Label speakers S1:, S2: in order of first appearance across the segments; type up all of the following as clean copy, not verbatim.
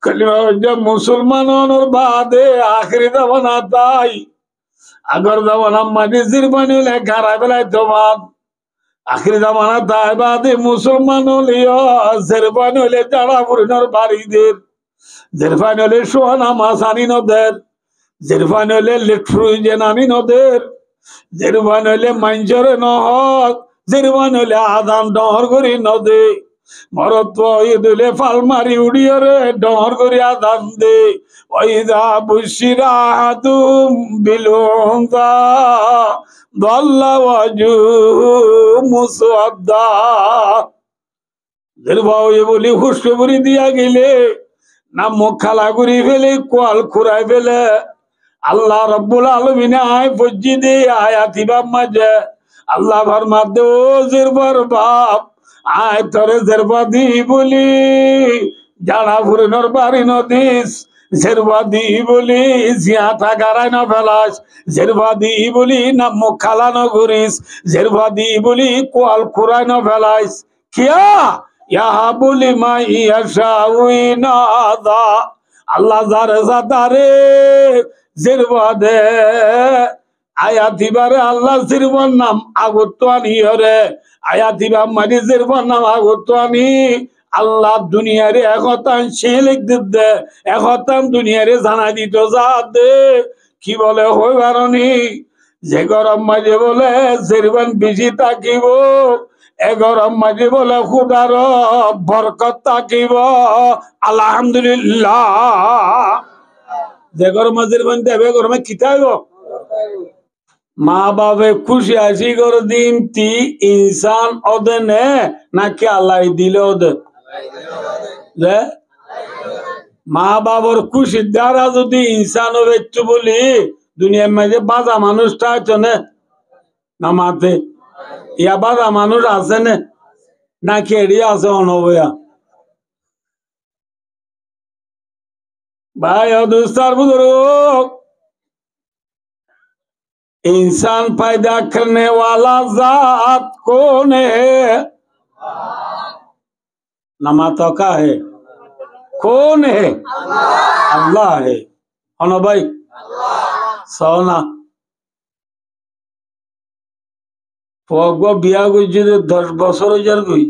S1: कलिमा जब मुसलमानों बादे आखिरी दवाना ताई अगर दवाना मजी जिरबानी ले घरा बेला तो बात आखिरी दवाना ताई बादे मुसलमानों लियो जिरबानी ले जाड़ा पुरनर बारी देर जिरबानी ले शोना मासानी नो देर जिरबानी ले लिटफ्रू जेनानी नो देर जिरबानी ले मंजरे नो हो जिरबानी ले आदान डोर गुरी नो दे मरत्व इदुले फालमारी उड़ियरे डोर गुरिया दंदे वैदा बुशिरा तुम बिलोंदा दल्ला वजू मुसवद्दा जिरबाओ ये बोली खुशखबरी दिया गिले ना मुखाला गुरी फेले क्वाल खुराई फेले अल्लाह रब्बुल आलमीन आए फुज्जी दे आया तिबा मजे अल्लाह फरमा दो जिरबर बाप आय तोरे जरबादी बोली जाड़ा पुरनर बारी नदिस जरबादी बोली जियाता गाराय न फेलास जरबादी बोली ना मुखाला न घुरिस जरबादी बोली क्वाल खुराय न फेलास क्या यहाँ बोली माई यशावी नादा अल्लाह जारे जातारे जरबादे आया दिबारे अल्लाह जिरबान नाम आगोत्वानी हरे आया दिबा मरी जिरबान नाम आगोत्वानी अल्लाह दुनिया रे एखतान शेलिक दिद्दे एखतान दुनिया रे जाना दितो जादे की बोले होय बारनी जे गरम माजे बोले जिरबान बिजी ताकिबो ए गरम माजे बोले खुदार बरकत ताकिबो अल्हम्दुलिल्लाह जे गरम जिरबान देबे गरम किताबो माँ बाबे खुशी आशी कर दिन ती इंसान ओदे ने ना क्या अल्लाह दिले ओदे ले माँ बाबर खुशी दारा जो दी इंसान ओवे चुबुली दुनिया में जे बाजा मानुष टाइट ने ना माते या बाजा मानुष आसे ने ना केरिया आसे ओनोवेया भाई और दोस्तार बुजुर्ग इंसान पैदा करने वाला जात कौन है नमाता का है कौन है अल्लाह है होना भाई सोना फोगो बिया गुई जिदे 10 बছর जार गुई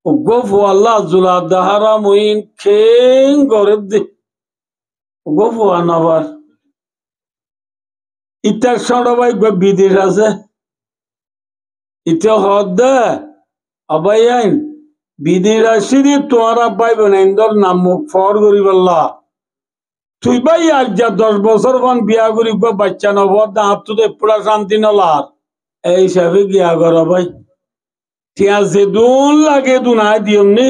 S1: उगो फो अल्लाह जुला दहारा मुइन खें गरद दे उगो फो अनवर इतना छोड़ो भाई कोई विदेश आसे इतना होता अबाई आइन विदेश आसी दी तुम्हारा भाई बनेंदर नामुक फॉर गरी बल्ला तुई भाई आज जा 10 बছর वन बिया गरी को बच्चा न बहुत दांत तो पूरा शांति न लार ऐसा भी क्या करो भाई क्या से दून लगे दूना दियम ने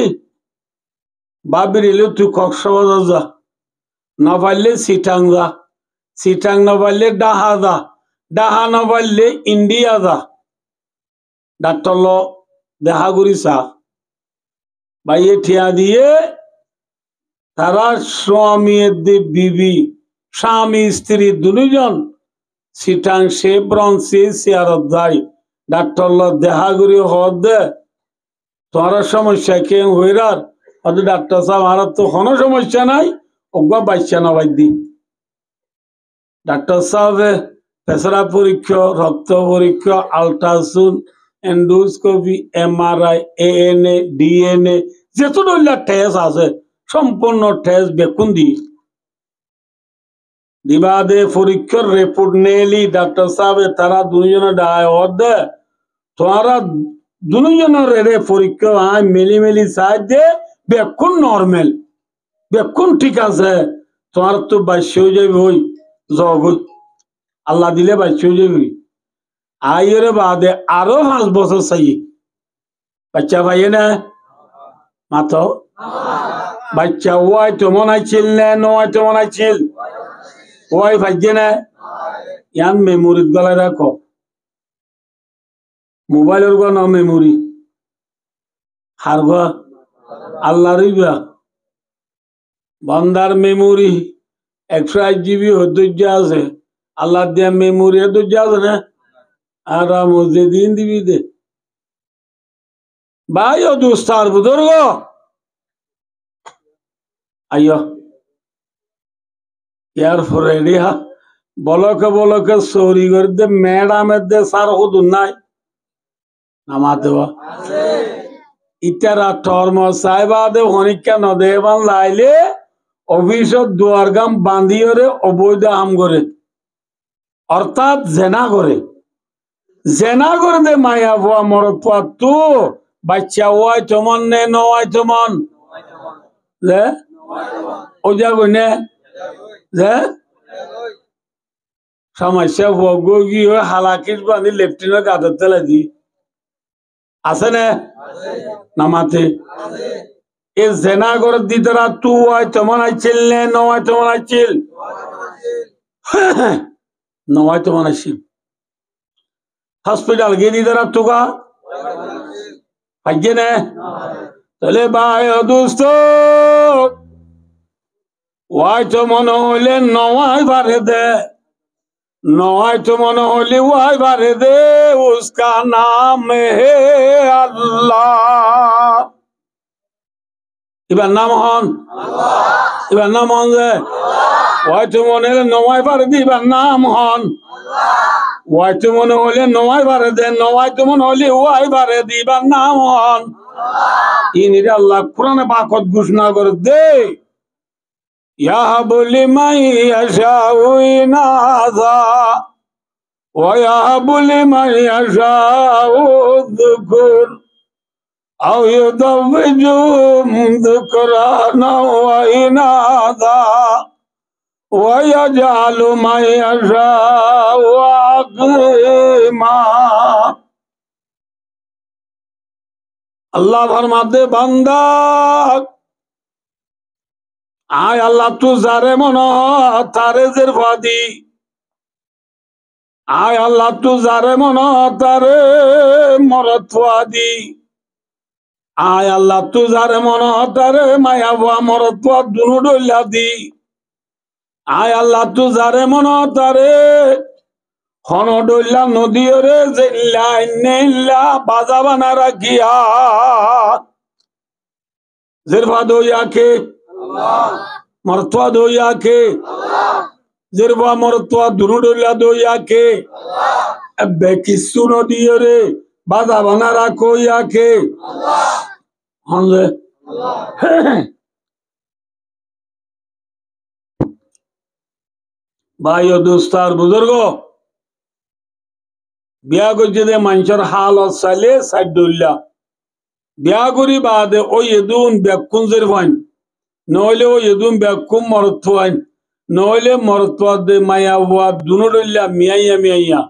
S1: बाबी ले तू कॉक्सवाजा जा नवाले सीटांगा सीटांग नवाले डाहादा डाहा नवाले इंडिया दा डाक्टरलो देहागुरी सा भाई ये ठिया दिए तारा स्वामी दे बीबी स्वामी स्त्री दुनुजन सीटांग से ब्रॉन्सी सियारत दाई डाक्टरलो देहागुरी होद तुम्हारा समस्या के हुईरार और डॉक्टर साहब हमारा तो कोनो समस्या नहीं उगवा बच्चा न वैद्य डॉक्टर साहब पेशरा परीक्षा रक्त परीक्षा ultrasound endoscopy MRI ANA DNA যেতদুল্লা টেস্ট আছে সম্পূর্ণ টেস্ট বেকুন দি দিবাদে পরীক্ষার রিপোর্ট নেলি ডাক্তার সাহেব তারা দুইজন ডায় ওদে তোরা দুইজনের রে পরীক্ষা আই মেলি মেলি সাহায্যে বেকুন নরমাল বেকুন ঠিক আছে তোমার তো বাচ্চা হয়ে যাবে ওই জগৎ আল্লাহ দিলে বাচ্চা হয়ে যাবে আয়ের বাদে আরো 5 বছর চাই বাচ্চা ভাইয়ে না মাতো বাচ্চা ওয়াই তো মনে ছিল না নয় তো মনে ছিল ওয়াই ভাইয়ে না ইয়ান মেমোরি গলায় রাখো মোবাইলের গো না মেমোরি হারগো আল্লাহ রিবা বান্দার মেমোরি 108 জিবি হদ্দুজ্জ আছে আল্লাহ দিয়া মেমোরি হদ্দুজ্জ আছে না आराम उसे दिन दिवी दे भाई और दोस्तार बुजुर्गो আইয় ইয়ার পরে রিহা বলকে বলকে চৌরি করে দে ম্যাডামের দে সার হুদুন নাই নামাতে ইতারা টর্ম সাহেবা দে হনিকা নদেবান লাইলে অফিসত দুয়ার গাম বান্ধিয়রে অবৈধ হাম করে অর্থাৎ জেনা করে দে মায়া ভুয়া মরত পাত তু বাচ্চা ওয়াই চমন নে নওয়াই চমন যে ওজা গনে যে সমস্যা ভোগী হয়ে হালাকির বাঁধি লেফটিনের গাদের তেলে দি আছে না নামাতে এ জেনা করে দিতরা তু ওয়াই চমন আইছিল নে নওয়াই চমন আইছিল নওয়াই চমন আইছিল হসপিটাল গিয়ে দিতরা তুকা আইয়ে না তাহলে ভাই দোস্ত ওয়াই চমন হইলে নওয়াই বাড়ে দে नवाय तो मनो होली वाई बारे दे उसका नाम है अल्लाह इबार नाम हन इबार नाम हन जे वाई तो मनो होले नवाय बारे दे इबार नाम हन वाई तो मनो होले नवाय बारे दे नवाय तो मनो होले वाई बारे दे इबार नाम हन इनिरे अल्लाह कुरान पाकत घोषणा कर दे يهب لمن يشاء إناثا ويهب لمن يشاء الذكور أو يزوجهم ذكرانا وإناثا ويجعل من يشاء عقيما الله फरमाते बंदा आय अल्लाह तू जारे मनो तारे जिरफादी आय अल्लाह तू जारे मनो तारे मरत्वादी आय अल्लाह तू जारे मनो तारे मायावा मरत्वा दुनु डोल्या दी आय अल्लाह तू जारे मनो तारे हनो डोल्या नदी रे जिल्ला इन्निल्ला बाजा बना रखिया जिरफा दो याके मरत्वा दो याके जिरवा मरत्वा दुरुडोला दो याके बेकिसुनो दियो रे बाजा बना रखो याके भाइयों दोस्तार बुजुर्गो बिया गुजरे मंचर हाल और साले साइडुल्ला बिया गुरी बादे ओ यदून बेकुन जिरवान नौले वो यदून बेकुम मरत्वान नौले मरत्वा दे माया हुआ दुनुडुल्ला मियाँ मियाँ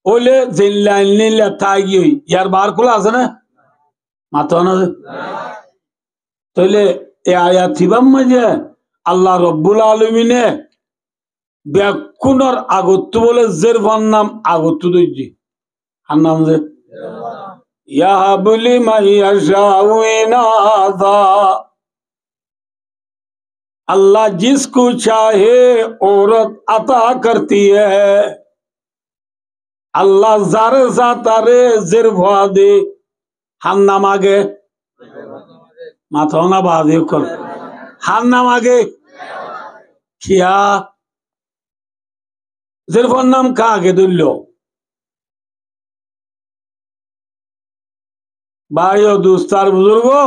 S1: ओले जिल्ला इन्निल्ला तागी हुई यार बार कुला आसना मातोना तो ले ये आया थिबम मजे अल्लाह रब्बुल आलमीने बेकुनर आगोत्तु बोले जिरवान नाम आगोत्तु दोजी हन नाम जे यहब लिमन यशाउ इनासा अल्लाह जिसको चाहे औरत अता करती है अल्लाह जारे जातारे जिरवा दे हम नाम आगे माथोना बादे कर हम नाम आगे क्या जिरवा नाम का आगे दुल्लो भाइयों दोस्तार बुजुर्गो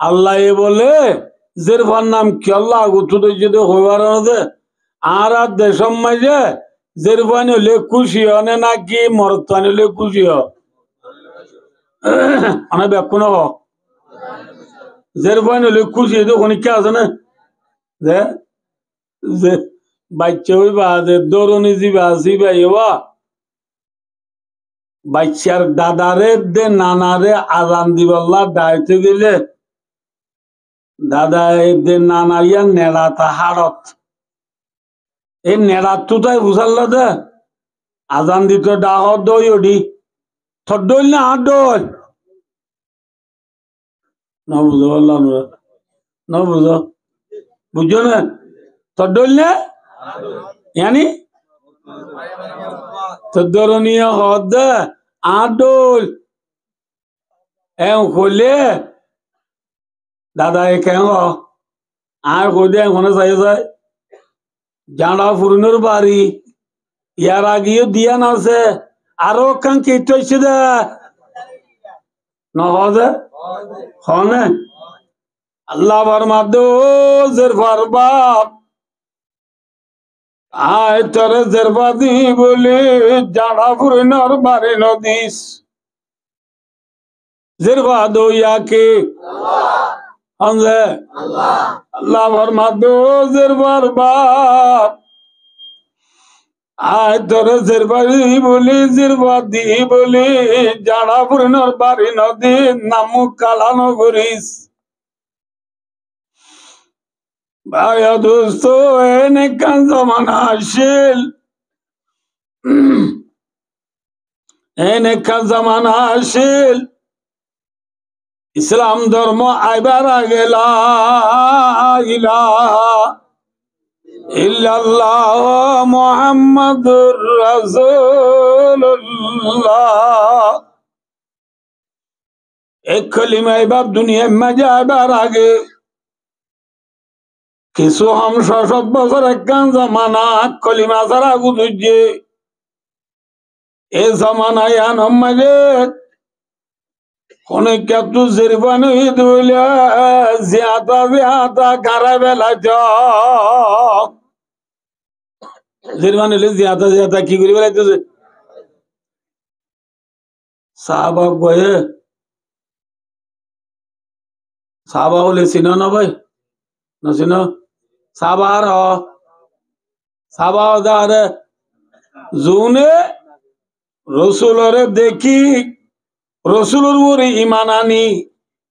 S1: अल्लाह ये बोले जिरफान नाम क्यों गुत्तु तो जिदे होवार नदे आरा देशम मजे जिरफान ले खुशी होने ना कि मरत्वान ले खुशी हो अने बेकुना हो जिरफान ले खुशी तो कोनी क्या आसने जे बच्चे भी बाज़े दोरों जी बाज़ी बाईवा बच्चर दादारे दे नानारे आज़ान दिवल्ला दायते गिले दादा दे नाना या नेड़ा था हारत ए नेड़ा तू तो बुझल दे आज़ान दी तो डाहो दो योडी थोड़ोल ना आडोल ना बुझो अल्लाह ना बुझो बुझो ना थोड़ोल ना यानी तदरोनिया होद आडोल एं खोले दादा ये कहेंगे আর কইদে এখনো চাই যায় জানা ফুরুনোর বাড়ি ইয়ার আগেও দিয়ান আছে আরো কান কেট হইছে দে নহদে হনে আল্লাহ ফরমাদো জেরফার বাপ আয় তোরে জেরবাদি বলে জানা ফুরুনোর বাড়ি নদিস জেরবাদো ইয়াকে আল্লাহ ফরমাদো জেরফার বাপ আয় তোরে জেরবাদি বলি জানা ফুরুনোর বাড়ি নদী নামু কালানো করিস ভাইয়া দোস্ত এনে কান জমানা আসিল এনে কান জমানা আসিল ইসলাম ধর্ম আইবার আগে লা ইলাহা ইল্লাল্লাহ মুহাম্মাদুর রাসূলুল্লাহ এক কলিমা এবার দুনিয়ায় মাঝে আইবার আগে কিছু হাম ৬০০ বছর একখান জামানা কলিমা ছাড়া গুজুজে এ জামানায় আনম মাঝে অনেক একটু জেরবান হইলে জিয়াতা কারা বেলা জেরবান হইলে জিয়াতা কি করি বেলাইতেছে সাহাবা গয়ে সাহাবা হলে চিনো না ভাই না চিনো সাহাবার সাহাবা দারে জুনে রসুলরে দেখি রসুলের উপরে ইমান আনি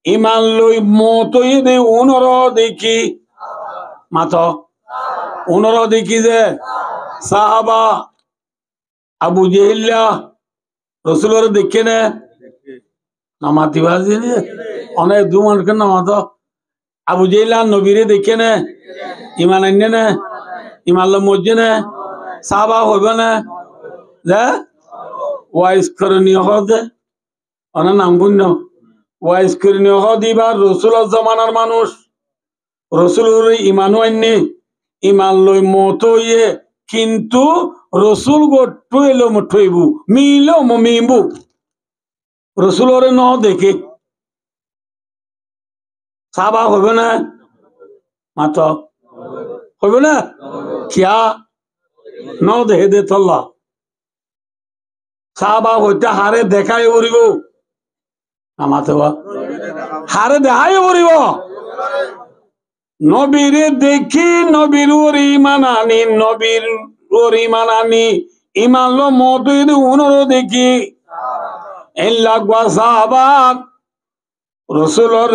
S1: ইমান লই মতই দে উনর দেখি মাত উনর দেখি যে সাহাবা আবু জেহিল্লা রসুলের দেখে নে নামাতি বাজি অনেক দু মানুষকে নামাত আবু জেহিল্লা নবীরে দেখে নে ইমান আন্য নে ইমান লো মসজে নে সাহাবা হইবে না যে ওয়াইস করণীয় হতে অনেক নাম পুণ্য ওয়াইস করণীয় দিবার রসুলের জমানার মানুষ রসুলের ইমানও আইনে ইমান লই মত ইয়ে কিন্তু রসুল গট্টু এলো মঠইবু মিলো মিবু রসুলের ন দেখে সাবা হবে না মাত হবে না কিয়া ন দেখে দে তল্লা সাবা হইতে হারে দেখাই উড়িব আমাতে হারে দেখাই উড়িব নবীরে দেখি নবীর ওর ইমান আনি নবীর ওর ইমান আনি ইমান লো মত উনর দেখি এল্লা সাহাবা রসুলর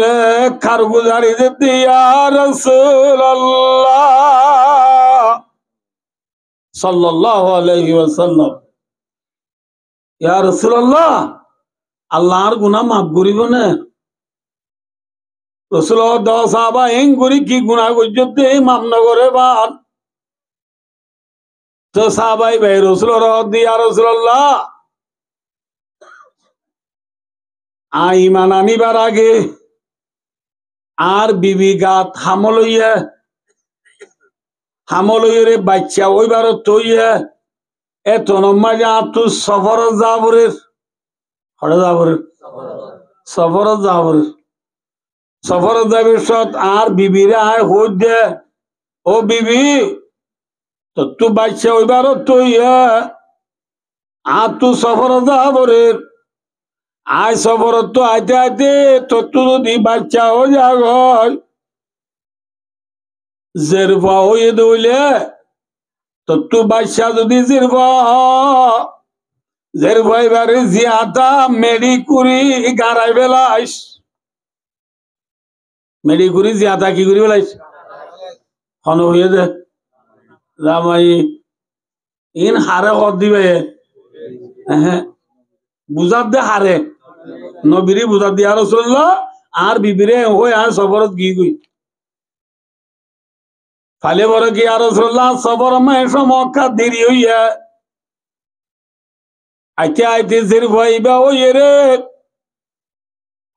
S1: কারগুজারি দিতে ইয়া রাসূলুল্লাহ সাল্লাল্লাহু আলাইহি ওয়াসাল্লাম ইয়া রাসূলুল্লাহ আল্লাহর গুনাহ মাফ করিব না রসুল সাহাবা এং করি কি গুনাহ করতে মাফ না করে বাদ তো সাহাবাই ভাই রসুল ইয়া রাসূলুল্লাহ ইমান আনিবার আগে আর বিবি গাত হামলইয়ে বাচ্চা ওইবার তৈয়া এত নমাজে আতু সফর যাবরের হরে যাবরের সফর যাবের সত আর বিবিরে আয় হই দে ও বিবি তো তু বাচ্চা ওইবার তৈয়া আতু সফর যাবরের আয় সফর তো আইতে আইতে তো তু যদি বাচ্চা হয়ে যাগ জেরফা হয়ে দইলে তো তু বাচ্চা যদি জেরফা এবারে জিয়াতা মেডি করি গাড়াই বেলাইস মেডি করি জিয়াতা কি করি বেলাইস হন হয়ে দে জামাই ইন হারে হদ দিবে হ্যাঁ বুঝাত দে হারে নবীরে বুঝাত দিয়া রাসূলুল্লাহ আর বিবিরে হই আর সফরত গই ফালে বড় কি আর রাসূলুল্লাহ সফর মাইশ মক্কা দেরি হইয়া আইতে জির ভাইবা ওই রে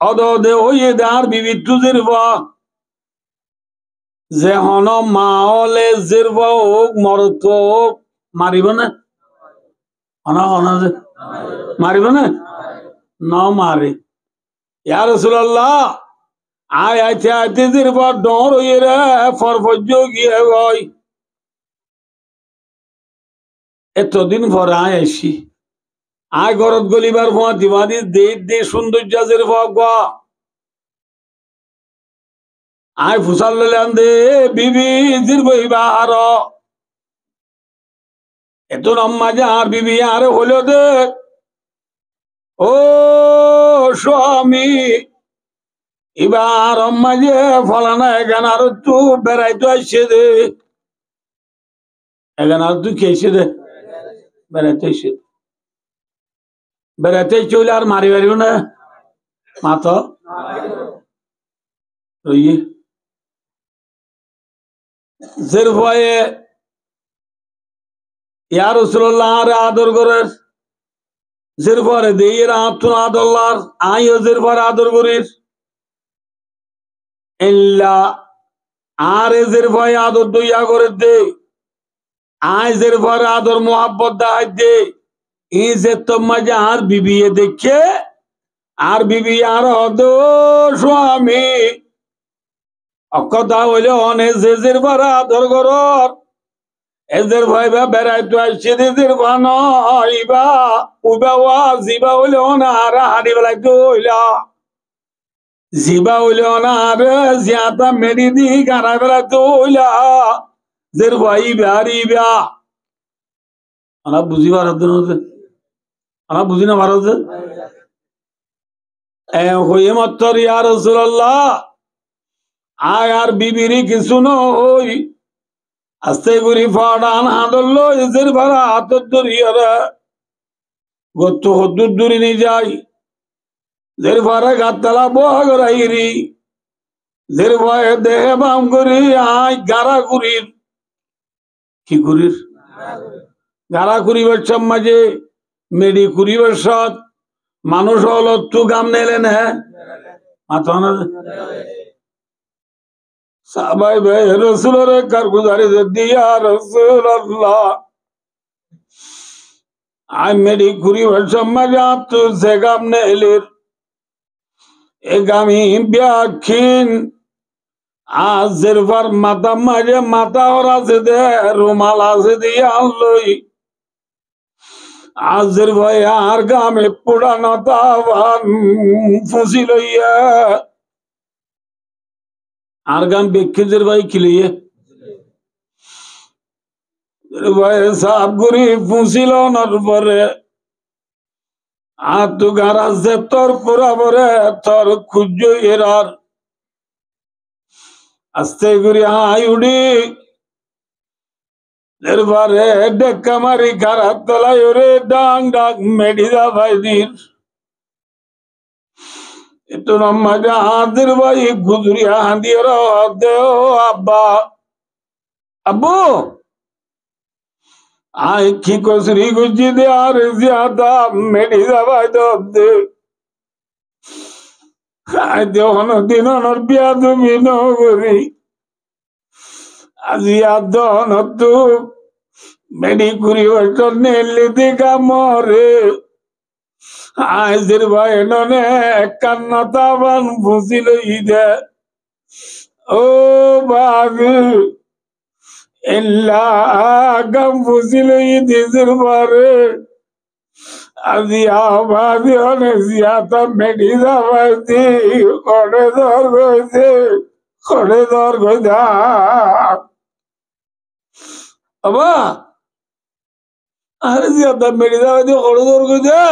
S1: অদদে ওই দে আর বিবি তু জিরবা যে হন মা হলে জিরব হোক মরত হোক মারিব না হনা হনা যে মারিব না ন মারে ইয়া রাসূলুল্লাহ আয় আইতে আইতে জিরব ডর হইয়ে রে ফরফজ্জ গিয়ে গই এতদিন পর আয় আসি আয় ঘরত গলিবার ফোয়া দিবাদি দে দে সৌন্দর্য জিরব গা আয় ফুসাল লইলাম দে বিবি জিরব ইবার এত আম্মা যে আর বিবি আর হলো দে ও স্বামী এবার আম্মা যে ফলানা এখানে আর একটু বেড়াইতে আসছে দে এখানে আর তুই খেয়েছে দে বেড়াইতে আসছে বেড়াইতে চলে আর মারি পারিব না মাথা রইয়ে জের ভয়ে ইয়া রাসূলুল্লাহ আর আদর করে জের পরে দিয়ে আত্ম আদল্লার আইও জের পরে আদর করিস ইল্লা আর জের ভয়ে আদর দইয়া করে দে আয় জের পরে আদর মোহাব্বত দাহাই দে এই যে তোমার যে আর বিবি দেখে আর বিবি আর হদ স্বামী অকথা হইলে অনে জেজের পরে আদর করর এদের ভয় বা বেড়াইতে আসছে এদের ভাইবা উবা ওয়া জিবা হইলে না আর হাড়ি বেলাইতে হইলা জিবা হইলে না আর জিয়াতা মেরি দি গানা বেলাইতে হইলা জের ভাই বাড়িবা আনা বুঝি ভারত আনা বুঝি না ভারত হইয়ে মাত্র ইয়া রাসূলুল্লাহ আয় আর বিবিরি কিছু নই আস্তে করি ফাড়ান হাঁদল এদের ভাড়া হাতর ধরিয়ারা গত হদ্দুর দূরে নিয়ে যাই দের ভাড়া গাতলা বহাগরাইরি দের ভয়ে দেহে বাম করি আই গারা করির কি করির গারা করিবার মাঝে মেডি করিবার সৎ মানুষ হল তু গাম নেলেন হ্যাঁ মাথা না সাহাবায়ে ভাই রাসূলের কারগুজারি দিয়া রাসূলুল্লাহ আই মেডি করিবার মাঝে তু সে গাম নেলের এ গামি ব্যাখিন আজের পর মাথা মাঝে মাথা ওর আছে দে রুমাল আছে দিয়ে আনলই আজের ভয় আর গামে পুরানো তাওয়ান ফুসি লইয়া আর গাম বেক্ষেজের ভাই খিলিয়ে ভাই সাপ গুরি ফুসিল নর পরে আর তু গারা যে তোর পুরা পরে তোর খুঁজ এরার আস্তে করে আই উড়ি এরপরে ডেক্কা মারি গারার তলায় ওরে ডাং ডাং মেডিদা ভাইদির এত নম্মাজা হাতের ভাই গুজরিয়া হাঁদিয়ে দেও আব্বা আব্বু আই কি কসরি গুজি দে আর জিয়াদা মেডিদা ভাই দে আই দেহন দিন নর বিয়া তুমি নগরি আজি আদন তু মেডি কুরি ওটো নেলে দিকা মরে আইজের ভাই ননে কান্নাতাবান বুঝিল ইদে ও বাবু ইল্লা গাম বুঝিল ইদিজের বারে আজি আবাদি অনে জিয়াতা মেডি যাবাইতি করে দর গইদা আবা আরে জিয়াতা মেডি যাবাইতি করে দর গইদা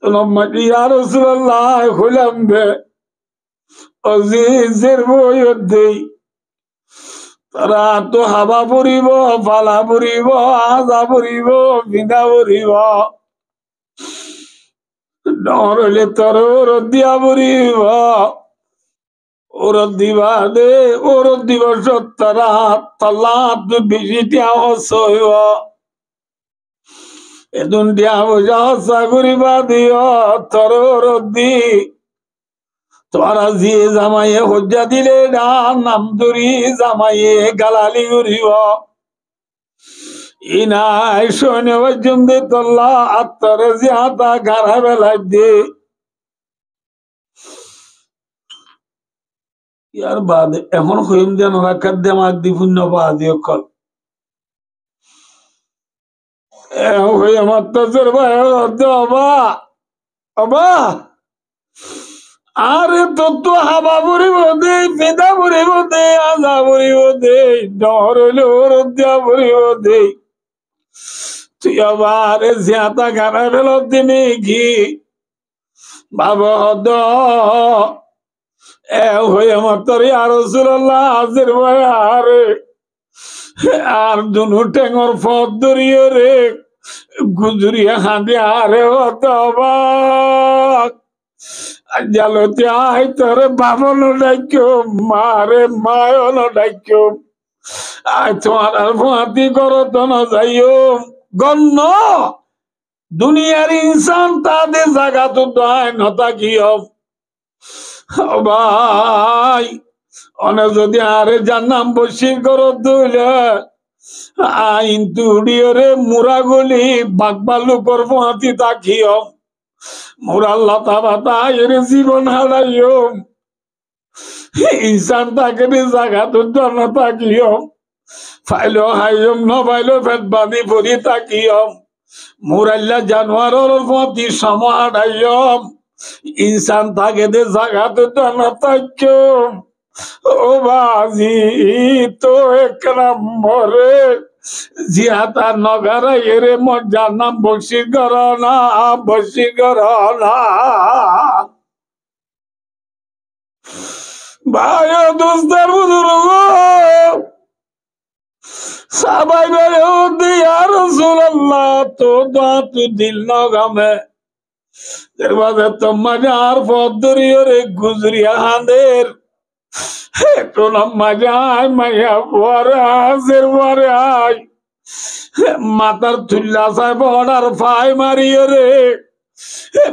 S1: নম্মাজি ইয়া রাসূলুল্লাহ খুলাম দে অজিজের বয়দেই তারা তো হাবা পড়িব ফালা পড়িব আজা পড়িব বিদা পড়িব ডর হইলে তোর ওরদ দিয়া পড়িব ওরদ দিবা দে ওরদ দিবস তারা তাল্লাত বেশি টিয়া হইব এদুন টিয়া পয়সা হসা করিবা দিও তোর ওরদ দি তোরা যে জামাইয়ে হজ্জা দিলে না নাম ধরি জামাইয়ে গালালি করিব ইনাই সৈন্য পর্যন্ত তোল্লা আত্মরে জিয়াতা গাড়া বেলায় দে ইয়ার বাদ এমন হইম যেন রাখার দেমাক দি পুণ্য পাওয়া দিয়ে কল হয়ে আমার তো ভাই অবা অবা আরে তোর তো হাবা পড়িব দে ফিদা পড়িব দে আজা পড়িব দে ডর হইলে ওর দিয়া পড়িব দে তুই আবার জিয়াতা গাড়া ফেল দিনে কি বাবা হদ হয়ে আমার তোর আর রসুল্লাহ হাজির ভাই আরে আর দুনু টেঙর পথ ধরিয়ে রে গুজরিয়া হাঁদি আরে হত জালতি আই তোরে বাবন ডাক্য মারে মায়ন ডাক্য আয় তোমার আর ফাঁতি করো তো না যাইও গণ্য দুনিয়ার ইনসান তাদের জায়গা তো দায় নতা কি ভাই অনেক যদি আরে যার নাম বসি করো তুলে আইন তুড়িয়ে মুরা গলি বাগবালু করবো হাতি তাকিও মুরা লতা পাতা এর জীবন হারাইও ইনসান তাকে জায়গা তো জন্য তাকিও ফাইলো হাইম ন ফাইলো ফেট বাঁধি ভরি তাকিও মুরাল্লা জানোয়ারের প্রতি সমাড়াইম ইনসান তাকে দে জায়গা তো জন্য তাকিও ও বাজি তো এক নম্বরে জিয়াতা নগরা এরে মজার নাম বসি কর না বসি কর না ভাই দোস্তার বুজুর্গ সবাই বেড়ে হতে আর রাসূলুল্লাহ তো দাঁত দিল না গামে দরবাজে তো মজার পদরিয়ে রে গুজরিয়া হাঁদের একটু লম্বা যায় মাইয়া পরে হাসের পরে আয় মাতার তুল্লা সাহেব অর্ডার ফাই মারিয়ে রে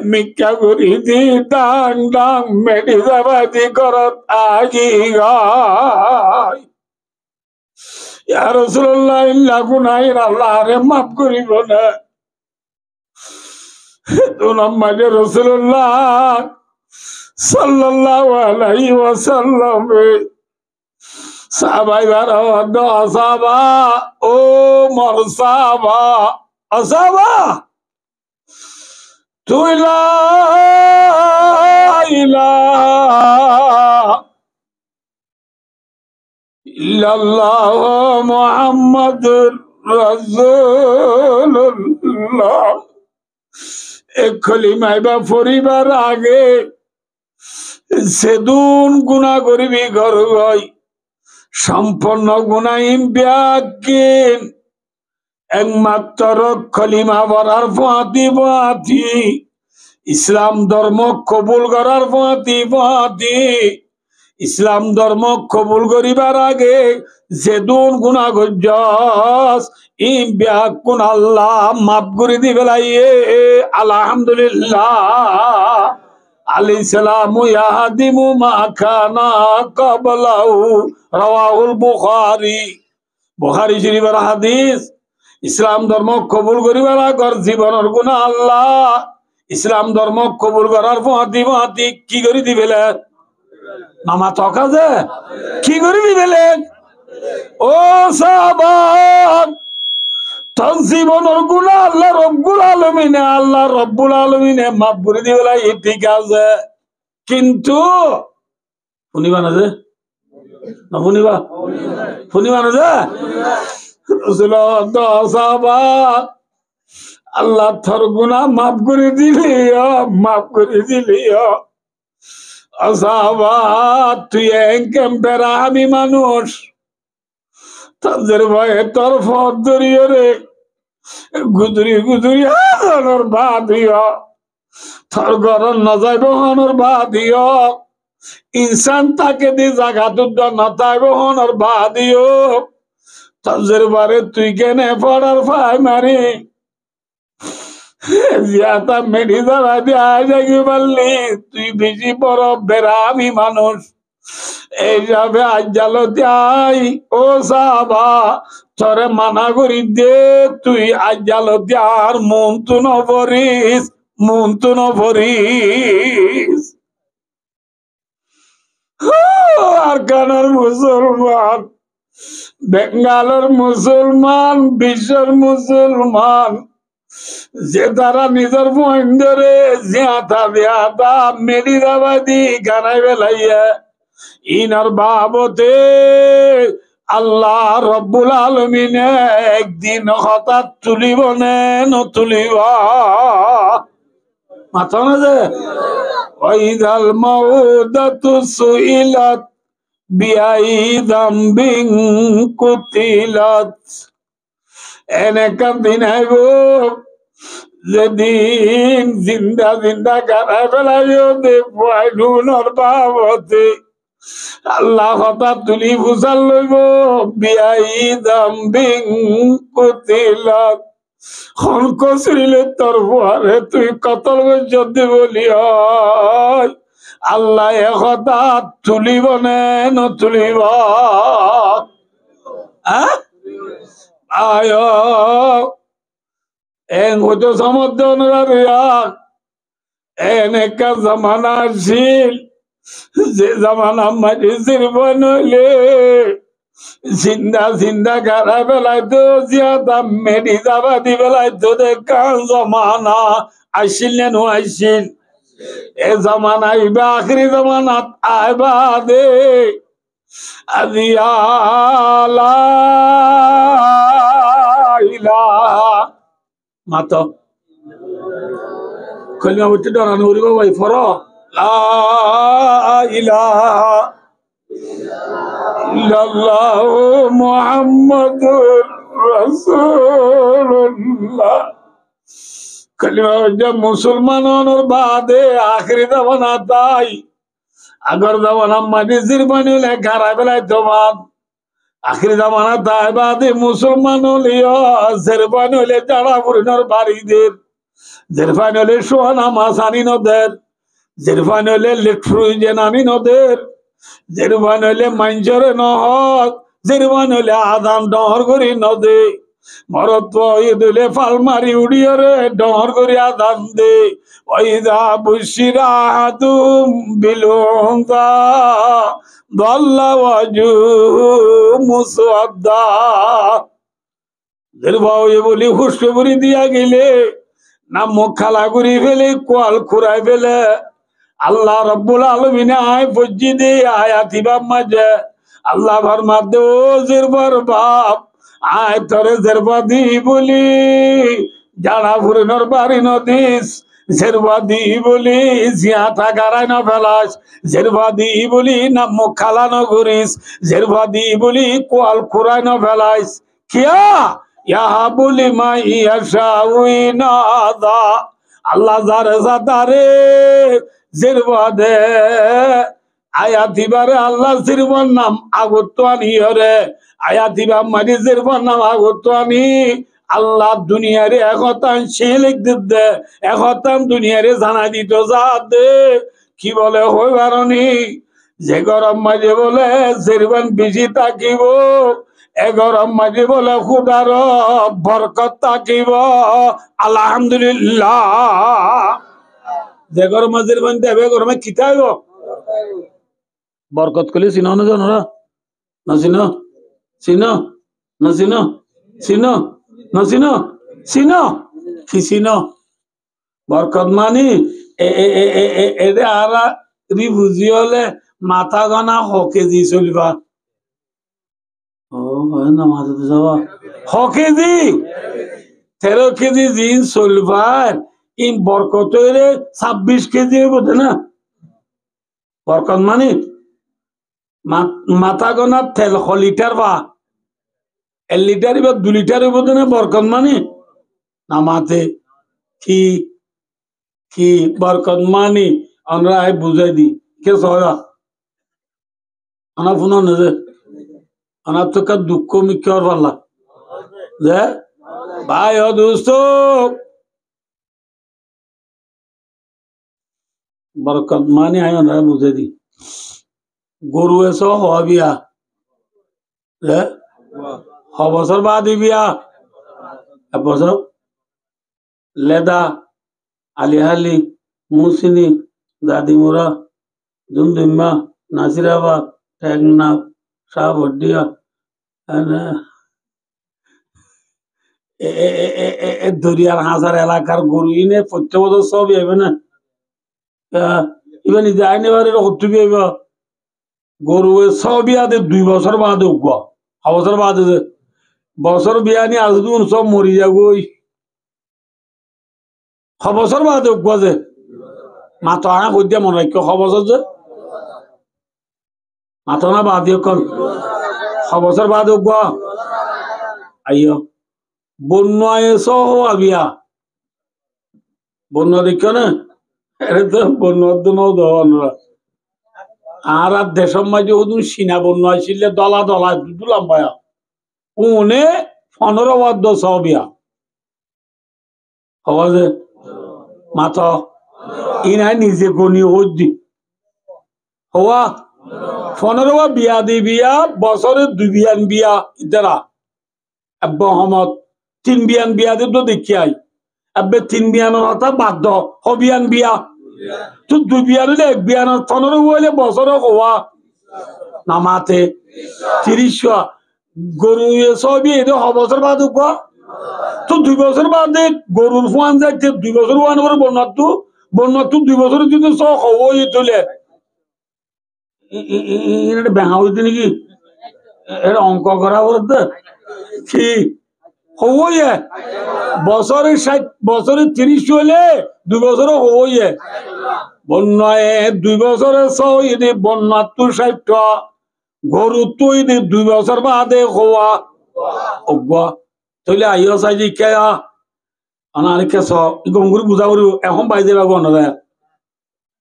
S1: মিক্কা করি দি ডাং ডাং মেডি যাবাদি করত আগি গায় ইয়া রাসূলুল্লাহ ইল্লা গুনাহির আল্লাহ রে মাফ করিব না তো লম্বা যে রাসূলুল্লাহ সাল্লাল্লাহু আলাইহি ওয়াসাল্লাম সাহাবাই বারা সাহাবা ও মর সাহাবা আসাবা তুই লা ইলাহা ইল্লাল্লাহ মুহাম্মাদুর রাসূলুল্লাহ এক কলিমায় বা পরিবার আগে সেদুন গুণা করিবি ঘর গই সম্পন্ন গুণাহীন ব্যাকিন একমাত্র কলিমা বলার ফাঁতি ইসলাম ধর্ম কবুল করার ফাঁতি ইসলাম ধর্ম কবুল করিবার আগে যেদুন গুণা গজ্জস ইম ব্যাকুন আল্লাহ মাফ করে দিবে লাইয়ে আলহামদুলিল্লাহ আলাইহিস সালামু ইয়াহদিমু মা কানা ক্বাবলাহু রাওয়াহুল বুখারী বুখারী শরীফের হাদিস ইসলাম ধর্ম কবুল করিবার আগর জীবনের গুনাহ আল্লাহ ইসলাম ধর্ম কবুল করার ফাঁতি কি করে দিবেলে নামা তকাজে কি করে দিবেলে ও সাহাবা তোর জীবনের গুনাহ আল্লাহ রব্বুল আলামিনে মাফ করে দিবেলা ঠিক আছে কিন্তু শুনিবা না যে না শুনিবা না যে আল্লাহ তোর গুনাহ মাফ করে দিলি সাহাবা তুই ক্যাম্পের আমি মানুষ তাদের ভয়ে তোর ফদ ধরিয়ে রে গুজরি হাজানোর বাদিও তোর গরম নজাই বহনের বাদিও ইনসান তাকে দি জাগা দুধ নতাই বহনের বাদিও তাদের বারে তুই কেনে পড়ার ফাই মারি জিয়াতা মেরি দাবা দিয়া যাই বললি তুই বেশি বড় বেরামি মানুষ এই যাবে আজ জালো যাই ও সাবা তোরে মানা করি দে তুই আজ জালো আর মন তু নভরিস মন তু নভরিস আর কানার মুসলমান বেঙ্গালোর মুসলমান বিশ্বের মুসলমান যে তারা নিজের বন্ধরে জিয়াতা দিয়াতা মেরিদাবাদি গানাই বেলাইয়া ইনার বাবতে আল্লাহ রব্বুল আলমিনে একদিন হঠাৎ তুলিব নে নতুলিব মাথা না যে ওইদাল মাউদাতু সুইলাত বিআই দামবিং কুতিলাত এনেকার দিন আইব যেদিন জিন্দা জিন্দা গাড়াই ফেলাইও দেখবার বাবতে আল্লাহ হঠাৎ তুলি ফুসাল লইব বিআই দামবিং কুতিলাত খনক শ্রীলে তোর বুয়ারে তুই কতল যদি বলি হয় আল্লাহ একথা তুলিব নে নতুলিব আয় এন হতো সমর্থন এনেকা জামানা আসিল যে জামানা মাঝে জীবন হইলে জিন্দা জিন্দা গাড়া বেলাইতো জিয়াদা মেডি দাবাদি বেলাইতো দেখা জমানা আসিল নো আসিল এ জমানা ইবা আখরি জমানাত আইবা দে আজিয়ালা ইলাহা মাতো কলিমা বলতে ডরানো করিব ভাই ফর লা ইলাহা ইল্লাল্লাহু মুহাম্মাদুর রাসূলুল্লাহ কলিমা যে মুসলমানের বাদে আখরি জামানা তাই আগর জামানা মাঝে জিরবানি হলে গারা বেলায় তোমার আখরি জামানা তাই বাদে মুসলমান হলিও জিরবানি হলে যারা পুরিনর বাড়িদের জিরবানি হলে সোহানা মাছ আনি নদের জিরবানি হলে লিটফ্রুই যেন আনি নদের জিরবানি হলে মাঞ্জরে নহত জিরবানি হলে আদান ডহর করি নদে মরত ইদুলে ফাল মারি উড়িয়রে ডহর করি আদান দে ওইদা বুশিরা হাতুম বিলুন্দা দল্লা ওয়াজু মুসওয়াদা জিরবাও বলি খুশখবরি দিয়া গেলে না মুখ খালা করি ফেলে কোয়াল খুরাই ফেলে আল্লাহ রব্বুল আলমিনে আয় ফজ্জি দে আয়াতি বাপ মাঝে আল্লাহ ফরমা দে জিরবার বাপ আয় তোরে জেরবা দি বলি যারা ফুরিনর বাড়ি নদিস জেরবা দি বলি জিয়াটা গারাই না ফেলাস জেরবা দি বলি না মুখ খালা ন করিস জেরবা দি বলি কোয়াল খুরাই না ফেলাইস কিয়া ইহা বলি মাই ইয়াশাউই নাদা আল্লাহ যারে যাতারে জিরবা দে আয়া দিবারে আল্লাহ জিরবার নাম আগত আনিয়রে আয়া দিবা মারি জিরবার নাম আগত আনি আল্লাহ দুনিয়ারে একতান সে লিখ দে একতান দুনিয়ারে জানা দিত যা দে কি বলে হইবারনি যে গরম মাঝে বলে জিরবান বেশি তাকিব এ গরম মাঝে বলে খুদার বরকত তাকিব আলহামদুলিল্লাহ যে গরম মাঝের বান দেবে গরমে খিতাইব বরকত কলি চিনো না জানোরা না চিনো চিনো না চিনো চিনো না চিনো চিনো কি চিনো বরকত মানি এরে আরা রি বুঝি হলে মাথা গনা হকেজি চলিবা ও হয় না মাথা তো যাওয়া হকেজি 13 কেজি জিন চলবার ইন বরকতের 26 কেজি বোধ না বরকত মানি মাথা গনা তেল 1 লিটার বা 1 লিটার বা 2 লিটার বোধ না বরকত মানি না মাতে কি কি বরকত মানি আমরা বুঝাই দি কে সয়া আনা ফোন না আনার তো কার দুঃখ মিক্ষ পারলা যে ভাই ও দোস্ত বরকত মানে আয় না বুঝে দি গরু এসো হওয়া বিয়া হ বছর বাদ বিয়া এক বছর লেদা আলিহালি মুসিনি দাদিমুরা দুমদুম্মা নাসিরাবাদ টেকনাফ শাহবর্দিয়া দরিয়ার হাজার এলাকার গরু ইনে প্রত্যেক বছর সব যাবে না ইভেন যায়নি বারে হতে বিয়ে গরু সব বিয়াতে 2 বছর বাদে উগুয়া বছর বাদে বছর বিয়া নি আজ সব মরি যাবই বছর বাদে উগুয়া যে মাথা আনা কই দিয়া মনে রাখো বছর যে মাথা না বাদ দিয়ে কর বছর বাদে উগুয়া আইয় বন্যায় সহ আবিয়া বন্যা দেখো না এটা তো বন্যার জন্য দেওয়া আর আর দেশের মাঝে ওদুন সিনা বন্যা আসলে দলা দলা দুটো লম্বায়া উনে 15 বদ্ধ সবিয়া হওয়া যে মাথা ইনাই নিজে গনি হজ্জি হওয়া 15 বিয়া দি বিয়া বছরে 2 বিয়ান বিয়া ইতারা আব্বা হমত 3 বিয়ান বিয়া দি তো দেখি আই আব্বে 3 বিয়ান হতা বাধ্য হবিয়ান বিয়া তো 2 বিয়ান 1 বিয়ান 15 হইলে বছরে হওয়া নামাতে 30 গরু সবই এটা বছর বাদ তো 2 বছর বাদে গরুর ফুয়ান যাইতে 2 বছর ওয়ান করে বন্যাতু 2 বছর যদি সব হই তোলে এটা ব্যাঙা হইতে নাকি এটা অঙ্ক করা বলতে কি হই বছরে 60 বছরে 30 হইলে 2 বছর হই বন্যায় 2 বছরে সই বন্যাতু 60 গরু তুই 2 বছর বাদে হওয়া অজ্ঞা তাহলে আইয়া চাই যে কে আনার কেস গঙ্গুরি বুঝা করি এখন বাইদে বা গণরা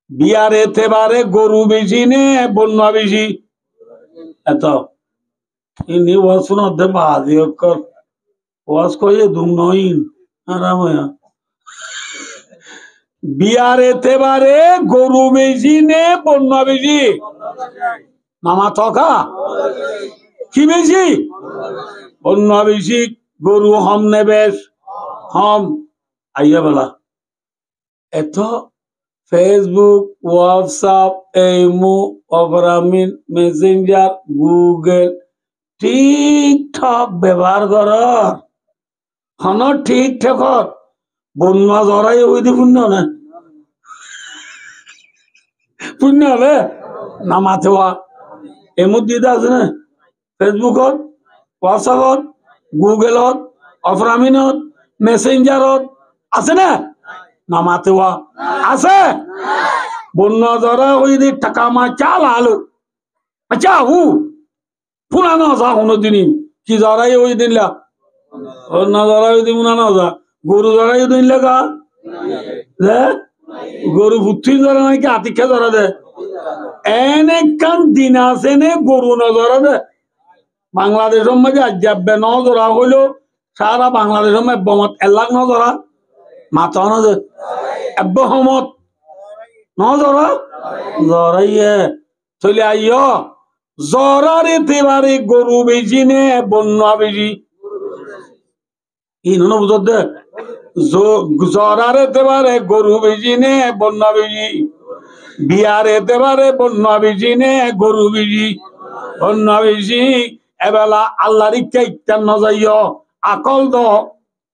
S1: বিয়ার এতে বারে গরু বেশি নে বন্যা বেশি এত ইনি ওয়াজ শুনতে বাদে কর ওয়াজ কয়ে দুম নইন আরাম হইয়া বিয়ার এতে বারে গরু বেশি নে বন্যা বেশি মামা থকা কি বেশি বন্যা বেশি গরু হম নেবেশ হম আইয়া বেলা এত ফেসবুক হোয়াটসঅ্যাপ ইমো অপরামিন মেসেঞ্জার গুগল ঠিকঠাক ব্যবহার কর হন ঠিকঠাক বন্যা জড়াই ওই দি পুণ্য না পুণ্য হবে না মাথে এমত দিতে আছে না ফেসবুকত হোয়াটসঅ্যাপত গুগলত অফরামিনত মেসেঞ্জারত আছে না নামাতে আছে বন্যা জরা ওই দি টাকা মা চাল আলো আচ্ছা পুরানো যা কোনো দিনই কি জরাই ওই দিন লা বন্যা জরা ওই দিন পুরানো যা গরু জরাই ওই দিন লেগা গরু বুদ্ধি জরা নাকি আতিকে জরা দে এনে কান দিন আছে নে গরু নজরা দে বাংলাদেশের মাঝে আজ্ঞাব্যে নজরা হইল সারা বাংলাদেশের মধ্যে বমত এলাক নজরা মাথা নজর এব্বহমত নজরা জরাইয়ে চলে আইয় জরারে তেবারে গরু বেশি নে বন্যা বেশি ইন বুঝত দে জরারে তেবারে গরু বেশি নে বন্যা বেশি বিয়ারে তেবারে বন্যা বেশি নে গরু বেশি বন্যা বেশি এবেলা আল্লাহর ইচ্ছা ইচ্ছা নজাইয় আকল দ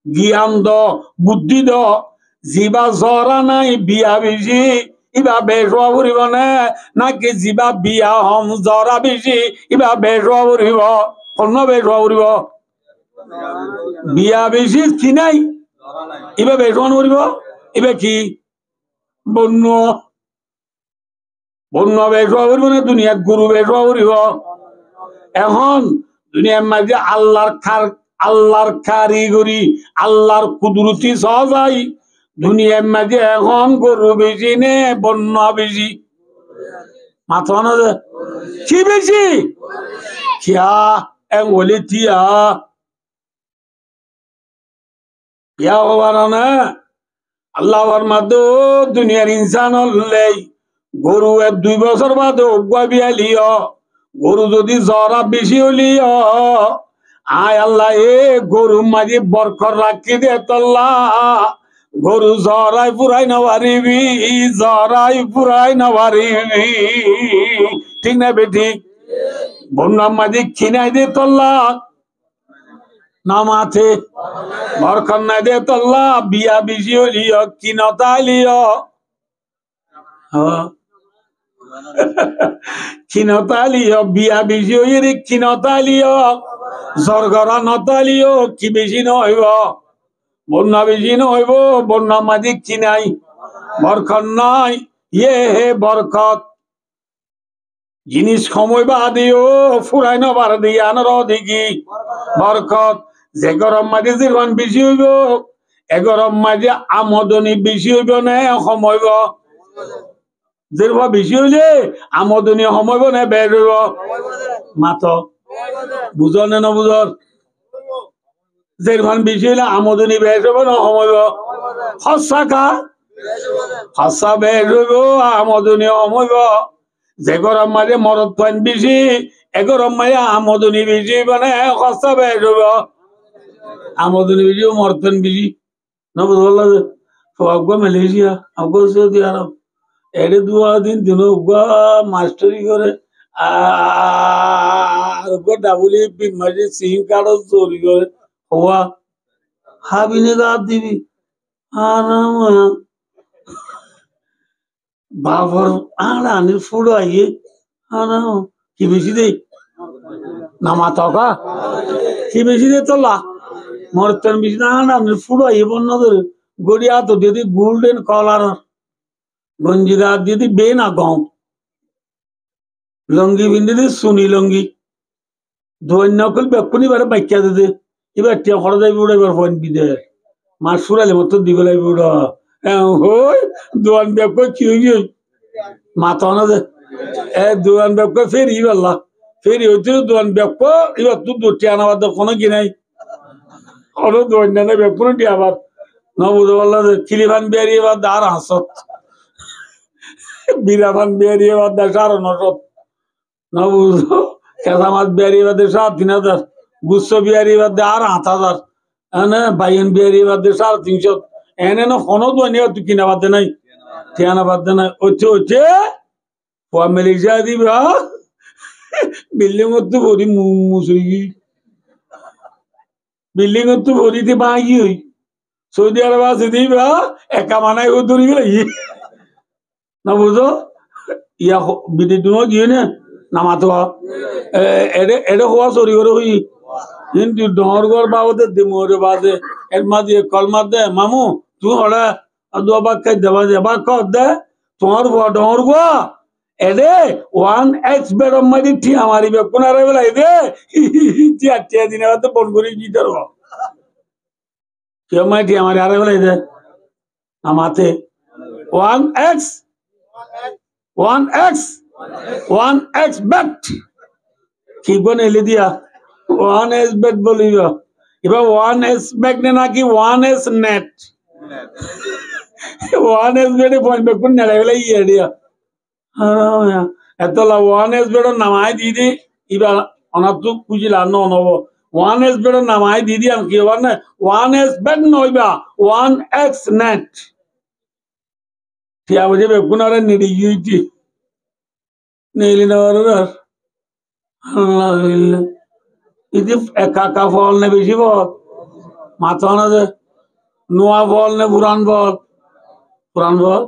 S1: জ্ঞান দ বুদ্ধি দ জিবা জরা নাই বিয়া বেশি ইবা বেশোয়া ফুরিব নে নাকি জিবা বিয়া হম জরা বেশি ইবা বেশোয়া ফুরিব অন্য বেশোয়া ফুরিব বিয়া বেশি কি নাই ইবা বেশোয়া ফুরিব ইবা কি বন্য বন্য বেশোয়া ফুরিব না দুনিয়া গুরু বেশোয়া ফুরিব এখন দুনিয়ার মাঝে আল্লাহর কারিগরি আল্লাহর কুদরতি সহজাই দুনিয়ার মাঝে এখন গরু বেশি নে বন্যা বেশি মাথা না কি বেশি কিয়া বলে তিয়া হবার না আল্লাহ ফরমাতো দুনিয়ার ইনসান হলে গরু 2 বছর বাদে অগুয়া বিয়ালিও গরু যদি জ্বরা বেশি হলিও আয় আল্লাহ এ গরু মাঝে বরকর রাখি দে তল্লা গরু জরাই পুরাই না পারিবি জরাই পুরাই না পারিবি ঠিক না বেঠিক বন্যার মাঝে খিনাই দে তল্লা নামাতে বরকর নাই দে তল্লা বিয়া বেশি হলিও কিনতা লিও কিনতালিও বিয়া বেশি হইরে কিনতালিও জরগরা নতালিও কি বেশি নহইব বন্যা বেশি নহইব বন্যা মাঝে কিনাই বরকত নাই ইয়ে হে বরকত জিনিস সময় বাদিও ফুরাই নবার দিয়া নর দেখি বরকত যে গরম মাঝে জীবন বেশি হইব এ গরম মাঝে আমদনি বেশি হইব না সময়ব যেরবা বেশি হইলে আমদনি সময়ব না বের হইব মাত বুঝল না না বুঝল যেরভান বেশি হইলে আমদনি বের হইব না সময়ব সঁচা কা সঁচা বের হইব আমদনি সময়ব যে গরম মাঝে মরদ পান বেশি এ গরম মাঝে আমদনি বেশি মানে সঁচা বের হইব আমদনি বেশি মরদ পান বেশি না বুঝল সব মালয়েশিয়া আফগান সৌদি আরব এড়ে 2 দিন দিন মাস্টারি করে আর ডাবলি মাঝে সিম কার্ড চুরি করে হওয়া হাবিনে গাছ দিবি আরাম বাবর আনি ফুড়ো আইয়ে আরাম কি বেশি দে নামা তকা কি বেশি দে তোলা মরতেন বেশি না আনি ফুড়ো আইয়ে বন্য ধরে গড়িয়া তো দিদি গোল্ডেন কলার গঞ্জিদা দিদি বে না গম লঙ্গি বিন্দি সুনি লঙ্গি ধন্যকল বেকুনি বারে বাক্যা দিদি এবার টিয়া খরা যাইবে ওটা এবার ফোন বিদে মাছ ফুরালে মতো দিব লাগবে ওটা হই দোয়ান ব্যাগ কি হইবি মাথা না দে দোয়ান ব্যাগ ফেরি বেলা ফেরি হইছিল দোয়ান ব্যাগ এবার তুই 2টি আনাবার কোনো কি নাই কোনো দোয়ান না ব্যাগ কোনো টি আবার না বুঝতে পারলা খিলিফান বিয়ারি এবার আর হাসত বিরাফান বিয়ারি এবার 950 না বুঝলো কেসামাত বিয়ারি বাদে 3,500 গুচ্ছ বিয়ারি বাদে আর 8,000 এনে বাইন বিয়ারি বাদে 350 এনে না ফোন দোয়ানি তুই কিনা বাদে নাই ঠিয়ানা বাদে নাই ওঠে মালয়েশিয়া দিবা বিল্ডিং তো ভরি মুসরি বিল্ডিং তো ভরিতে বাগি হই সৌদি আরব আছে দিবা একা মানাই ও ধরি গেল না বুঝো ইয়া বিদেশ গিয়ে না নামাতো এডে এডে হওয়া চুরি করে হই কিন্তু ডর ঘর বাবদে দিমরে বাদে এর মাঝে কলমা দে মামু তুই হড়া দুবার খাই দেবা দেবা কর দে তোমার ডর গো এডে 1x বেরম মাঝে ঠিয়া মারিবে কোনারে বেলাই দে টিয়া দিনে বাদে বন করি কি ধরব কেউ মাই ঠিয়া মারি আরে বেলাই দে নামাতে 1x 1x bet কি বনেলি দিয়া 1s bet বলিব এবার 1s bet নাকি 1s net 1s bet point bake কোন নেড়ে গেলে ইয়ে দিয়া এতলা 1s bet নামাই দিদি এবার অনাতু বুঝিলা নব 1s bet নামাই দিদি আর কি হবার না 1s bet নইবা 1x net ঠিয়া বুঝে বেকুন আর নিড়ি গিয়েছি নেইলি নেওয়ার ইদি একা ফল নে বেশি ফল মাথা না যে নোয়া ফল নে পুরান ফল পুরান ফল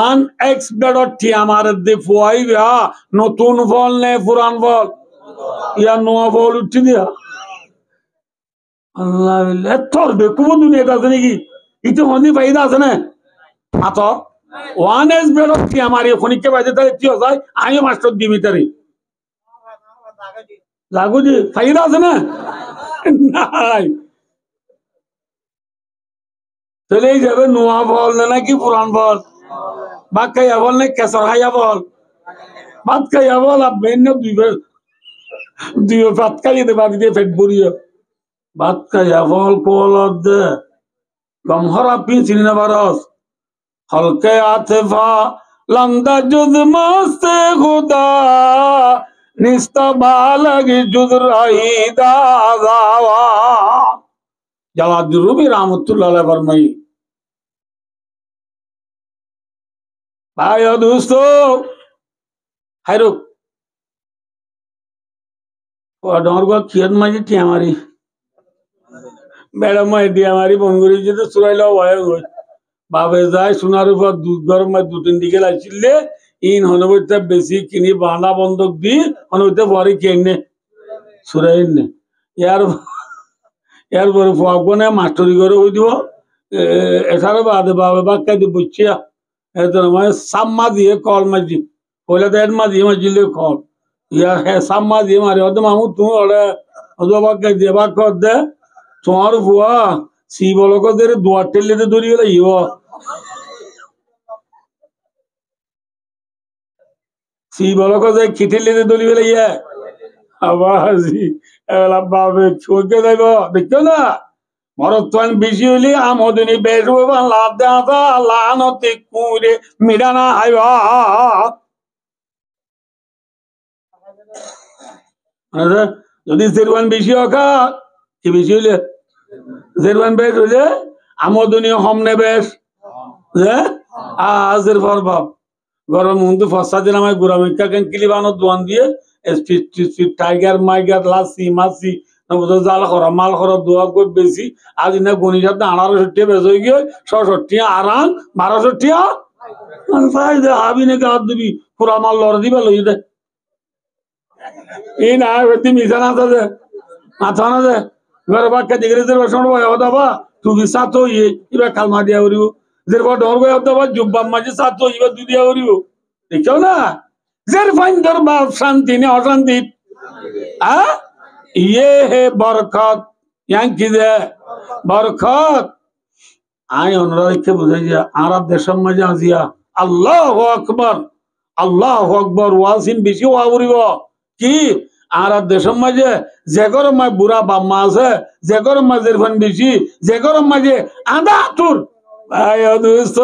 S1: 1x বেড় ঠিয়া মারে দে ফুয়াইবা নতুন ফল নে পুরান ফল ইয়া নোয়া ফল উঠি দিয়া আল্লাহ তোর বেকুব দুনিয়াতে আছে নাকি ইতো হনি ফায়দা আছে না আত 1s বেড় ঠিয়া মারি খনিকে বাজে তাহলে কি হয় আমিও মাস্টার দিবি তারি লাগু জি ফায়দা আছে না নাই তাহলে এই যাবে নোয়া ফল না নাকি পুরান ফল ভাত খাইয়া বল না কেশর খাইয়া বল ভাত খাইয়া বল আর বেন দুই ভাত খাইয়ে দে বাদ দিয়ে পেট ভরিয়ে ভাত খাইয়া বল কল দে গমহরা পিন চিনি না বারস হলকে আতেফা লন্দা জুদ মস্তে খুদা নিস্তা বালগি জুদ রাহিদা দাওয়া জালালুদ্দিন রুমি রহমতুল্লাহ আলাইহি ফরমাই ভাই ও দোস্ত হাইরুক ও ডরগো কিয়ত মাঝে টিয়ামারি ম্যাডাম মাই টিয়ামারি বনগুরি যেতে সুরাইলা ওয়াই ওই বাবে যায় সোনার উপর দুধ গরম দু তিন দিকে লাগছিলে ইন হনবইতে বেশি কিনি বাঁধা বন্ধক দি হনবইতে পরে কেনে সুরাই নে ইয়ার ইয়ার পরে ফুয়াবনে মাস্টরি করে হই দিব এছাড়া বাদে বাবে বাক্কা দি বুঝছিয়া এত মানে সাম্মা দিয়ে কল মাঝি পয়লা তো এর মাঝি মাঝিলে কল ইয়া হ্যাঁ সাম্মা দিয়ে মারে অত মামু তুমি ওরা অত বাক্কা দিয়ে বাক্য দে তোমার ফুয়া সি বলক দের দুয়ার টেলিতে ধরি গেলে ইব সি বলক যে খিটিলিতে ধরি গেলে ইয়ে আবার বাবে চোখে দেব দেখছো না মরত্বান বেশি হইলে আমদনি বেশ হইবা লাভ দেখা লানতে কুড়ে মিডানা হাইবা যদি জেরওয়ান বেশি হকা কি বেশি হইলে জেরওয়ান বেশ হইলে আমদনি হমনে বেশ আজের ফরবাব গরম মন্দ ফসা দিন আমার গুড়া মিকা কেন কিলিবানো দোয়ান দিয়ে টাইগার মাইগার লাসি মাসি জাল করা মাল করা দোয়া করে বেশি আজ না গণি যাতে 1860 বেশ হয়ে গিয়ে 660 আরাম 1260 ফায়দা হাবি নাকি হাত দিবি পুরা মাল লড় দিবা লই দে এই না ব্যক্তি মিশান আছে মাথা না দে ঘর বাক্কা দিগরে বসন দাবা তুই সাথ ইয়ে ইবা কালমা দিয়া করিব যের ডর গয়া দাবা জুব্বা মাঝে সাথ ইবা দুই দিয়া করিব দেখো না জের ফাইন দর বাপ শান্তি নে অশান্তি হ্যাঁ ये है बरकत यहाँ की दे बरकत आय अनुराध के बुझे जा आरब देशम में जा जिया अल्लाह अकबर वासिन बिशी वावरिव की आरब देशम में जे गरम में बुरा बाम्मा আছে যে গরম মাঝের ফান বেশি যে গরম মাঝে আদা তুর ভাই ও দোস্ত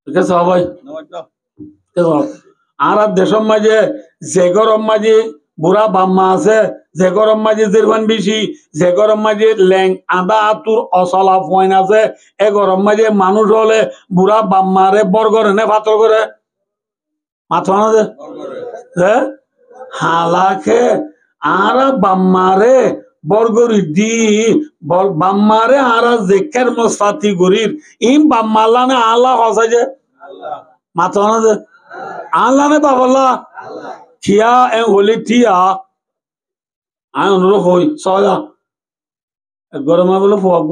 S1: কে সবাই কে আরব দেশম মাঝে যে গরম মাঝে বুড়া বাম্মা আছে যে গরম মাঝে জেরবান বেশি যে গরম মাঝে ল্যাং আদা আতুর অসলা ফয়েন আছে এ গরম মাঝে মানুষ হলে বুড়া বাম্মারে বর্গরে নে পাথর করে মাথা না দে হ্যাঁ হালাকে আরা বাম্মারে বর্গরি দি বাম্মারে আরা জেকের মস্তাতি গরির ইম বাম্মালানে আল্লাহ হসে যে মাথা না দে আল্লাহ নে বাবল্লা থিয়া এ হলি থিয়া আয় অনুরোধ হই সয়া গরমে বলে ফুয়াব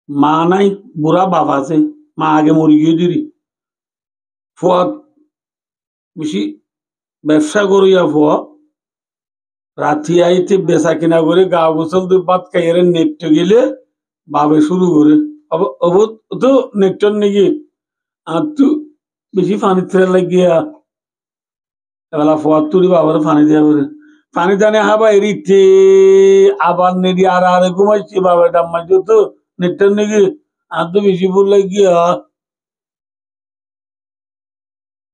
S1: মা নাই বুড়া বাপ আছে মা আগে মরি গিয়ে দিরি ফুয়া বেশি ব্যবসা করিয়া ফুয়া রাতি আইতে বেচা কিনা করে গা গোসল দুই পাত খাইয়ে নেট গেলে বাবে শুরু করে তো নেটর নাকি আর তু বেশি পানি ফেলে লাগিয়া এবেলা ফুয়ার তুরি বাবার পানি দেওয়া করে পানি টানে হাবা এরিতে আবার নেড়ি আর আরে ঘুমাইছি বাবা ডাম্মা যত নেটর নাকি আর তো বেশি ভুল লাগিয়া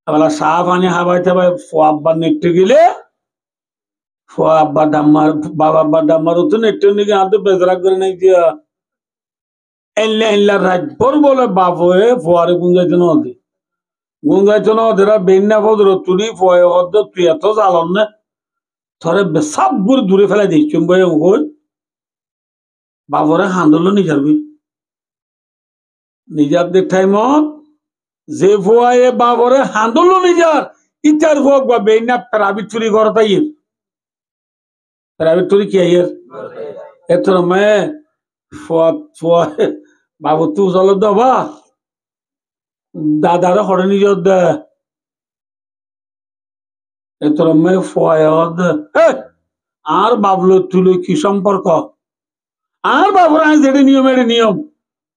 S1: এবেলা সাহা পানি হাবাই থাবাই ফুয়া আব্বার নেটে গেলে ফুয়া আব্বা ডাম্মার বাবা আব্বা ডাম্মার তো নেটর নাকি আর তো বেজরা করে নাই দিয়া এল্লা এল্লা রাজভর বলে বাপ হয়ে ফুয়ারে গুঞ্জাইতে নদী গুঞ্জাইতে নদীরা বেন্যা পদর তুলি ফুয়ে হদ তুই এত জ্বালন না থরে সব গুড় দূরে ফেলে দিস চুম্বই হই বাবরে হান্দল নিজার বই নিজার দেখাই মত যে ফুয়ায়ে বাবরে হান্দল নিজার ইটার হোক বা বেন্যা প্রাইভেট চুরি ঘর তাই প্রাইভেট চুরি কি আইয়ের এত মে ফুয়া ফুয়া বাবু তু চল দবা দাদারে হরে নিজর দে এতর মে ফয়াদ আর বাবলো তুলে কি সম্পর্ক আর বাবুর আজ যেটা নিয়ম এটা নিয়ম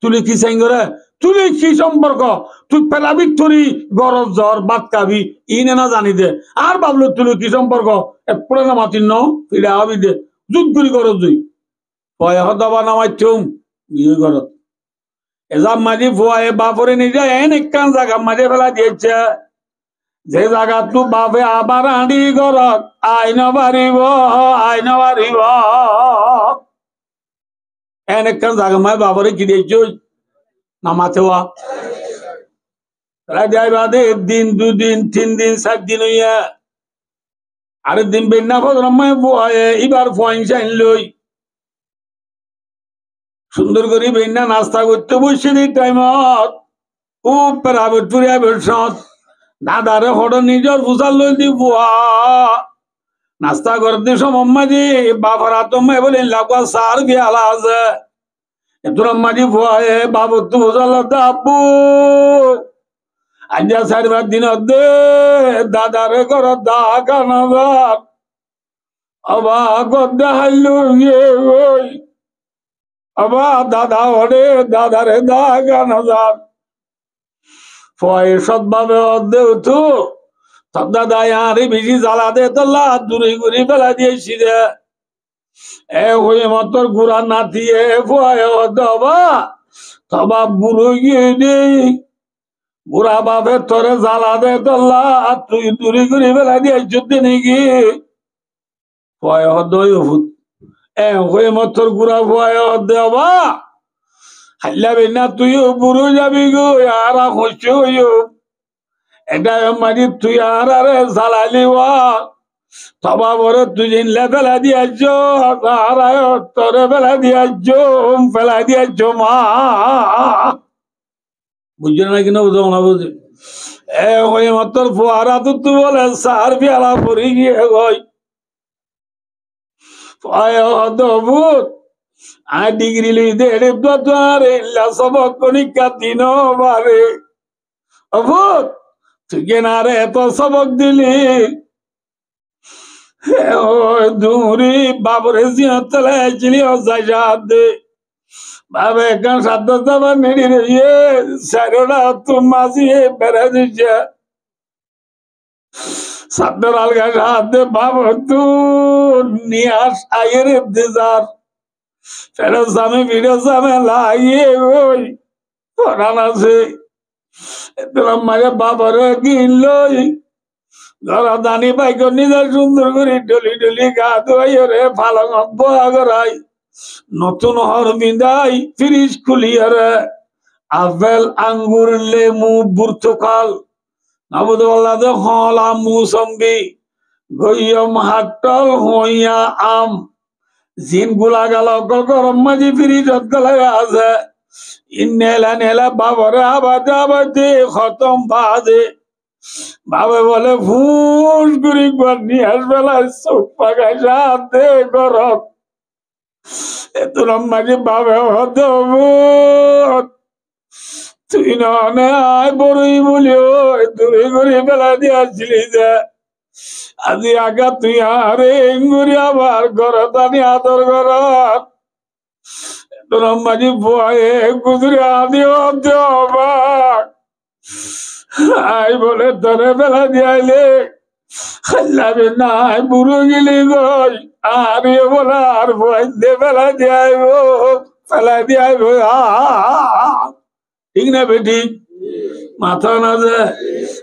S1: তুলে কি সাইন করে তুলে কি সম্পর্ক তুই পেলাবি তুরি গরজ জ্বর বাদ খাবি ইনে না জানি দে আর বাবলো তুলে কি সম্পর্ক এপড়ে না মাতিন ন ফিরে আবি দে যুদ্ধ করি গরজ তুই পয় হদবা নামাইছুম ইয়ে ঘরত এজাম মাঝি ফুয়ায়ে বাপরে নিজে এন একখান জায়গা মাঝে ফেলা দিয়েছে যে জায়গা তু বাপে আবার আঁড়ি ঘরত আইন বাড়িব আইন বাড়িব এন একখান জায়গা মাঝে বাপরে কি দিয়েছ নামাতে হওয়া দেয় বাদে দিন 2 দিন 3 দিন 7 দিন হইয়া আরেক দিন বেন্না ফজরমায় ফুয়ায়ে এবার পয়সা লই সুন্দর করে বেন্না নাস্তা করতে বসে দিই টাইমত খুব প্রাইভেট পুরিয়া বেরসত দাদারে হঠাৎ নিজের ফুসাল লই দি বুয়া নাস্তা করতে সমম্মাজি বাবার আতম্মাই বলে লাগবা সার গিয়ালা আছে এতোর আম্মাজি বুয়ায়ে বাবু তু ফুসাল আব্বু আজ্ঞা 4-5 দিন দে দাদারে কর দা কানাদার আবা গদ্দা হাইলু ইয়ে ওই আবা দাদা ওরে দাদারে দা কানাদার ফয় সৎভাবে অর্ধেক তু তব দাদা ইয়ারে বেশি জ্বালা দে তোলা দূরে ঘুরি ফেলা দিয়েছি রে এ হয়ে মতর গুড়া নাতিয়ে ফয় অর্ধবা তবা বুড়ো গিয়ে নেই বুড়া বাপে তোরে জ্বালা দে তোলা আর তুই দূরে ঘুরি ফেলা দিয়েছ নাকি ফয় অর্ধই ভূত এ হয়ে মতর গুড়া ফয় অর্ধবা হাইলাবি না তুইও বুড়ো যাবি গো আর হচ্ছে হইও এটা মানে তুই আর আরে জ্বালালি তবা বড় তুই ফেলা দিয়াছ আর তোরে ফেলা দিয়াছ ফেলা দিয়াছ মা বুঝছো না কিনা বুঝো না বুঝি এ ওই মাত্র ফোয়ারা তো তুই বলে সার পেয়ালা পরি গিয়ে গই ভূত আর ডিগ্রি লই দে সবক কণিকা দিন বারে ভূত তুই কেনারে এত সবক দিলি দূরি বাবরে জিয়তলে চিলি অজাইজাত দে বাবে একখান সাধ্য যাবার নেড়ি রে সাইরোটা তুম মাসিয়ে বেড়ে দিচ্ছে সাধ্যর আলগা সাথ দে বাব তু নিয়াস আয়ের দেজার ফেরত সামে ভিড়ের সামে লাগিয়ে ওই পড়ান আছে তোর মাঝে বাবারে কিনলই ধরা দানি বাইক নিজের সুন্দর করে ডলি ডলি গা ধোয়াই রে ফালং বয়া করাই নতুন হর বিদাই ফ্রিজ খুলিয়ে রে আপেল আঙ্গুর লেমু বুর্তুকাল নবদুল্লাহ হলা মুসম্বি গইয়ম হাটল হইয়া আম জিন গুলা গেল গরম মাঝি ফ্রিজ গলায় আছে ইন্নেলা নেলা বাবরে আবাদে আবাদে খতম বাদে বাবা বলে ফুস গুড়ি নিয়াস বেলায় চোখ পাকাই সাথে গরম এত মাঝে বাবা হত তুই নে আয় বড়ই বলিও দূরে ঘুরে বেলা দিয়ে আসছিলি যে আজি আগা তুই আরে ইঙ্গুরি আবার ঘরত আনি আদর ঘরত তোর মাঝে ভয়ে গুজরে আদি হতে অবাক আই বলে ধরে বেলা দিয়াইলে খাইলাবে না বুড়ো গেলি গই আর বলে আর ভয় দে বেলা দিয়াইব ফেলা দিয়াইব ঠিক না বেটি মাথা না যায়